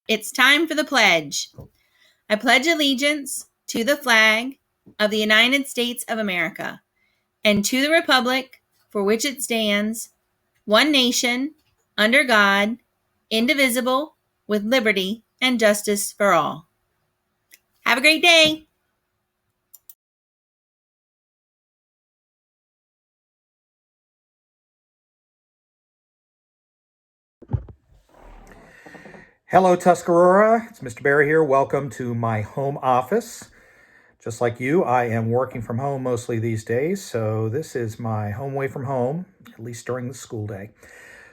It's time for the pledge. I pledge allegiance to the flag of the United States of America and to the republic for which it stands, one nation, under God, indivisible, with liberty and justice for all. Have a great day. Hello, Tuscarora. It's Mr. Barry here. Welcome to my home office. Just like you, I am working from home mostly these days, so this is my home away from home, at least during the school day.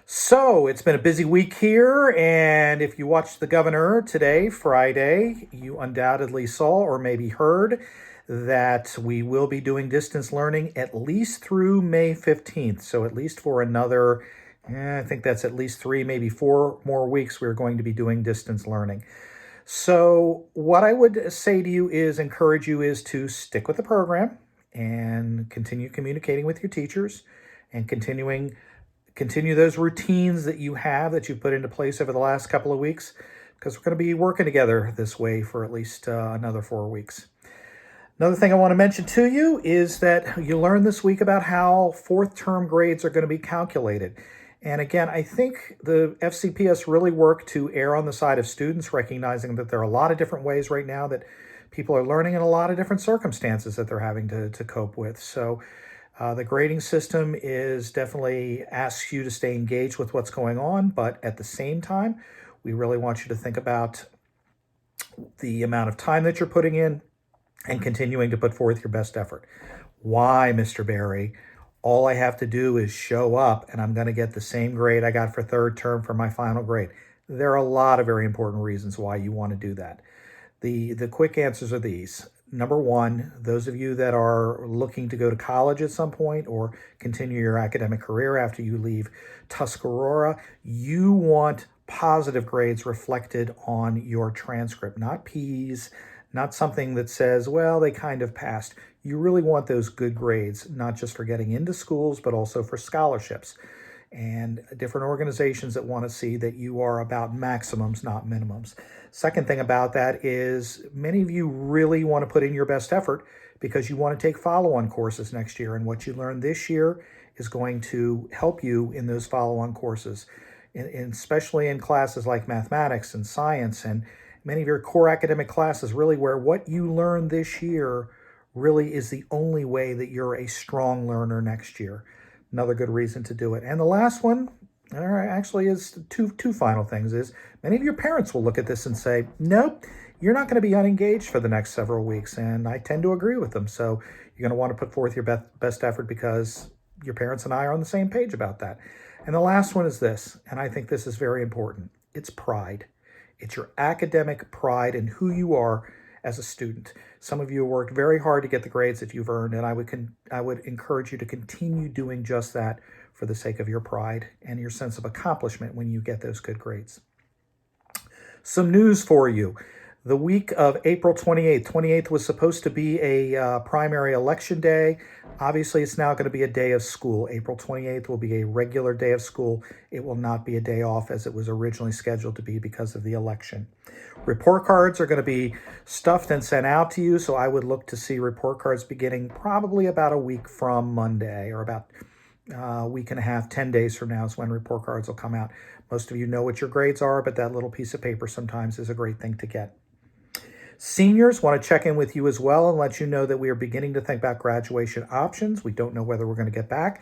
So it's been a busy week here, and if you watched the governor today, Friday, you undoubtedly saw or maybe heard that we will be doing distance learning at least through May 15th. So at least for another, I think that's at least 3, maybe 4 more weeks, we're going to be doing distance learning. So what I would say to you is encourage you is to stick with the program and continue communicating with your teachers and continue those routines that you have that you've put into place over the last couple of weeks, because we're going to be working together this way for at least another 4 weeks. Another thing I want to mention to you is that you learned this week about how fourth term grades are going to be calculated. And again, I think the FCPS really worked to err on the side of students, recognizing that there are a lot of different ways right now that people are learning in a lot of different circumstances that they're having to cope with. So the grading system is definitely asks you to stay engaged with what's going on, but at the same time, we really want you to think about the amount of time that you're putting in and continuing to put forth your best effort. Why, Mr. Barry? All I have to do is show up and I'm going to get the same grade I got for third term for my final grade. There are a lot of very important reasons why you want to do that. The quick answers are these. Number one, those of you that are looking to go to college at some point or continue your academic career after you leave Tuscarora, you want positive grades reflected on your transcript, not P's, not something that says, well, they kind of passed. You really want those good grades, not just for getting into schools, but also for scholarships and different organizations that want to see that you are about maximums, not minimums. Second thing about that is many of you really want to put in your best effort because you want to take follow-on courses next year. And what you learn this year is going to help you in those follow-on courses, especially in classes like mathematics and science and many of your core academic classes, really where what you learn this year really is the only way that you're a strong learner next year. Another good reason to do it. And the last one, actually, is two final things. Is many of your parents will look at this and say, nope, you're not going to be unengaged for the next several weeks. And I tend to agree with them. So you're going to want to put forth your best effort because your parents and I are on the same page about that. And the last one is this, and I think this is very important. It's pride. It's your academic pride in who you are as a student. Some of you worked very hard to get the grades that you've earned, and I would encourage you to continue doing just that for the sake of your pride and your sense of accomplishment when you get those good grades. Some news for you. The week of April 28th. 28th was supposed to be a primary election day. Obviously, it's now going to be a day of school. April 28th will be a regular day of school. It will not be a day off as it was originally scheduled to be because of the election. Report cards are going to be stuffed and sent out to you, so I would look to see report cards beginning probably about a week from Monday, or about a week and a half, 10 days from now is when report cards will come out. Most of you know what your grades are, but that little piece of paper sometimes is a great thing to get. Seniors, want to check in with you as well and let you know that we are beginning to think about graduation options. We don't know whether we're going to get back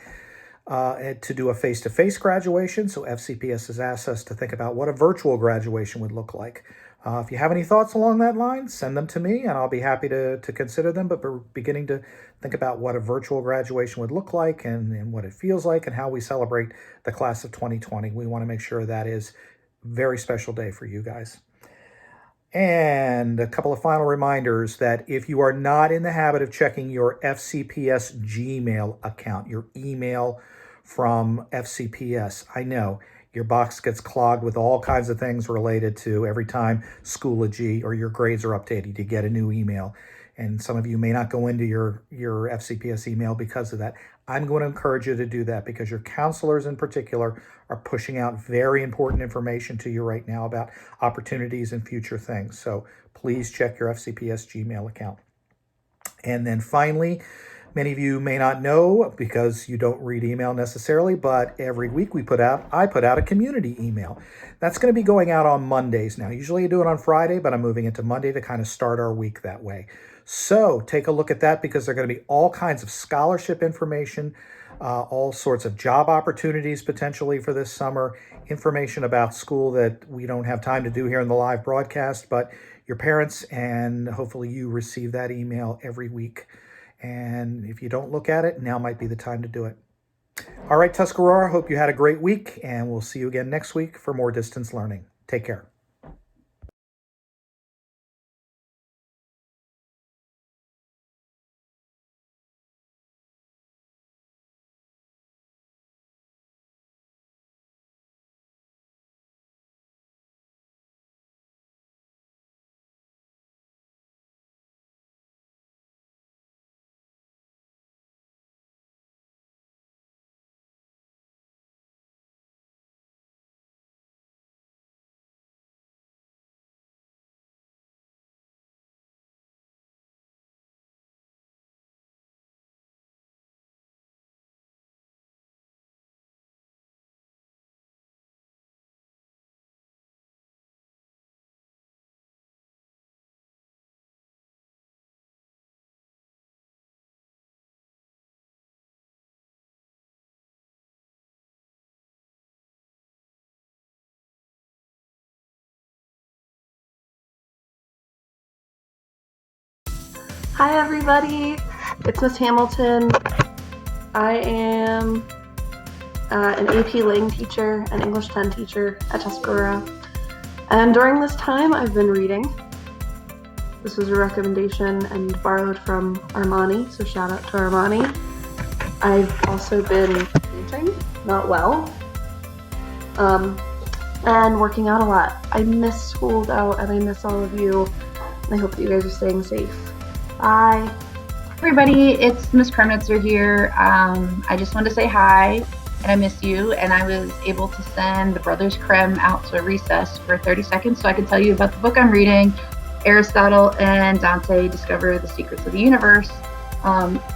to do a face-to-face graduation, so FCPS has asked us to think about what a virtual graduation would look like. If you have any thoughts along that line, send them to me and I'll be happy to consider them, but we're beginning to think about what a virtual graduation would look like and what it feels like and how we celebrate the class of 2020. We want to make sure that is a very special day for you guys. And a couple of final reminders that if you are not in the habit of checking your FCPS Gmail account, your email from FCPS, I know your box gets clogged with all kinds of things related to every time Schoology or your grades are updated, you get a new email. and some of you may not go into your FCPS email because of that. I'm going to encourage you to do that because your counselors in particular are pushing out very important information to you right now about opportunities and future things. So please check your FCPS Gmail account. And then finally, many of you may not know because you don't read email necessarily, but every week I put out a community email. That's going to be going out on Mondays now. Usually I do it on Friday, but I'm moving it to Monday to kind of start our week that way. So take a look at that because there are going to be all kinds of scholarship information, all sorts of job opportunities potentially for this summer, information about school that we don't have time to do here in the live broadcast, but your parents and hopefully you receive that email every week. And if you don't look at it, now might be the time to do it. All right, Tuscarora, hope you had a great week, and we'll see you again next week for more distance learning. Take care. Hi everybody, it's Miss Hamilton. I am an AP Lang teacher, an English 10 teacher at Tuscarora. And during this time I've been reading. This was a recommendation and borrowed from Armani, so shout out to Armani. I've also been painting, not well, and working out a lot. I miss school though, and I miss all of you, and I hope that you guys are staying safe. Bye. Everybody, it's Miss Kremitzer here. I just wanted to say hi, and I miss you. And I was able to send the Brothers Krem out to a recess for 30 seconds so I could tell you about the book I'm reading, Aristotle and Dante Discover the Secrets of the Universe.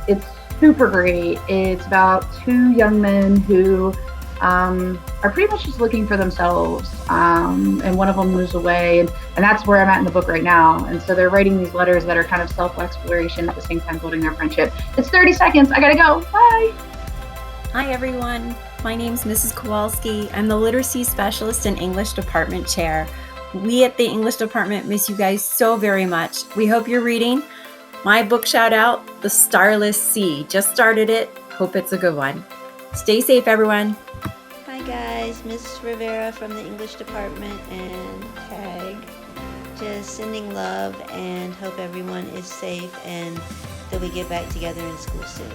It's super great. It's about two young men who are pretty much just looking for themselves, and one of them moves away, and that's where I'm at in the book right now. And so they're writing these letters that are kind of self-exploration at the same time building their friendship. It's 30 seconds. I gotta go. Bye. Hi everyone. My name's Mrs. Kowalski. I'm the Literacy Specialist and English Department Chair. We at the English Department miss you guys so very much. We hope you're reading my book shout out, The Starless Sea. Just started it. Hope it's a good one. Stay safe, everyone. Hi guys, Mrs. Rivera from the English Department and TAG. Just sending love and hope everyone is safe and that we get back together in school soon.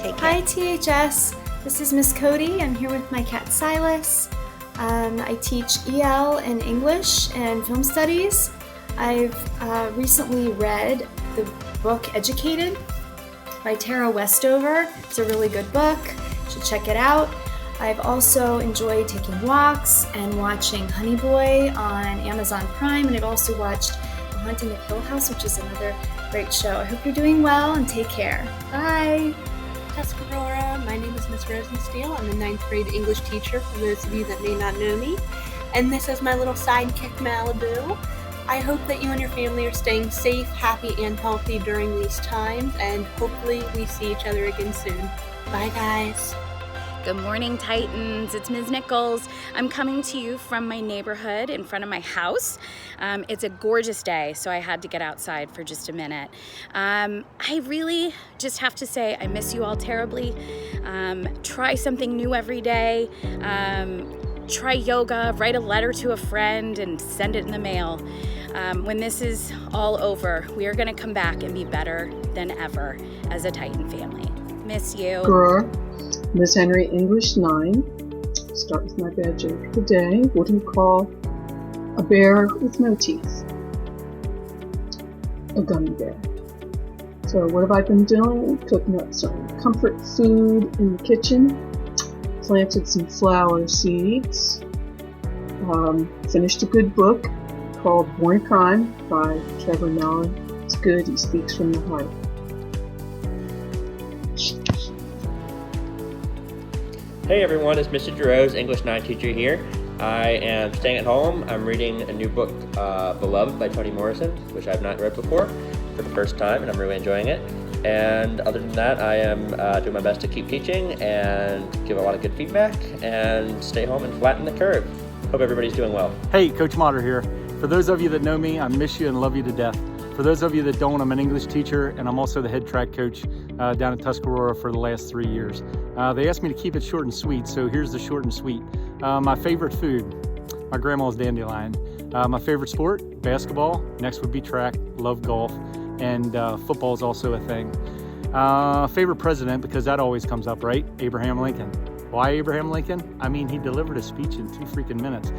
Take care. Hi THS, this is Miss Cody. I'm here with my cat Silas. I teach EL and English and film studies. I've recently read the book Educated by Tara Westover. It's a really good book. You should check it out. I've also enjoyed taking walks and watching Honey Boy on Amazon Prime, and I've also watched The Haunting of Hill House, which is another great show. I hope you're doing well and take care. Bye! Tuscarora, my name is Miss Rosensteel. I'm a 9th grade English teacher for those of you that may not know me. And this is my little sidekick Malibu. I hope that you and your family are staying safe, happy, and healthy during these times, and hopefully we see each other again soon. Bye guys. Good morning, Titans. It's Ms. Nichols. I'm coming to you from my neighborhood in front of my house. It's a gorgeous day, so I had to get outside for just a minute. I really just have to say I miss you all terribly. Try something new every day. Try yoga, write a letter to a friend, and send it in the mail. When this is all over, we are going to come back and be better than ever as a Titan family. Miss you. Girl. Miss Henry, English 9. Start with my bad joke of the day. What do you call a bear with no teeth? A gummy bear. So what have I been doing? Cooking up some comfort food in the kitchen. Planted some flower seeds. Finished a good book called Born Crime by Trevor Noah. It's good. He speaks from the heart. Hey everyone, it's Mr. Giroux, English 9 teacher here. I am staying at home. I'm reading a new book, Beloved by Toni Morrison, which I've not read before for the first time, and I'm really enjoying it. And other than that, I am doing my best to keep teaching and give a lot of good feedback and stay home and flatten the curve. Hope everybody's doing well. Hey, Coach Motter here. For those of you that know me, I miss you and love you to death. For those of you that don't, I'm an English teacher and I'm also the head track coach down at Tuscarora for the last 3 years. They asked me to keep it short and sweet, so here's the short and sweet. My favorite food, my grandma's dandelion. My favorite sport, basketball. Next would be track, love golf, and football is also a thing. Favorite president, because that always comes up, right? Abraham Lincoln. Why Abraham Lincoln? I mean, he delivered a speech in 2 freaking minutes.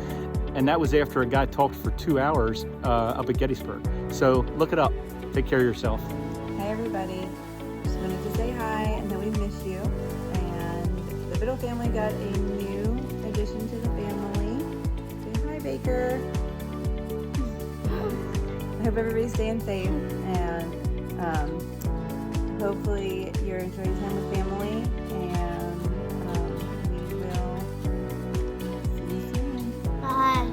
And that was after a guy talked for 2 hours up at Gettysburg. So look it up. Take care of yourself. Hi everybody. Just wanted to say hi and that we miss you. And the Biddle family got a new addition to the family. Say hi, Baker. I hope everybody's staying safe and hopefully you're enjoying time with family. And we will see you soon. Bye.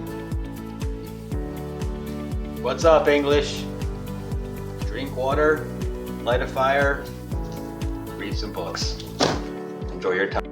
What's up, English? Drink water, light a fire, read some books. Enjoy your time.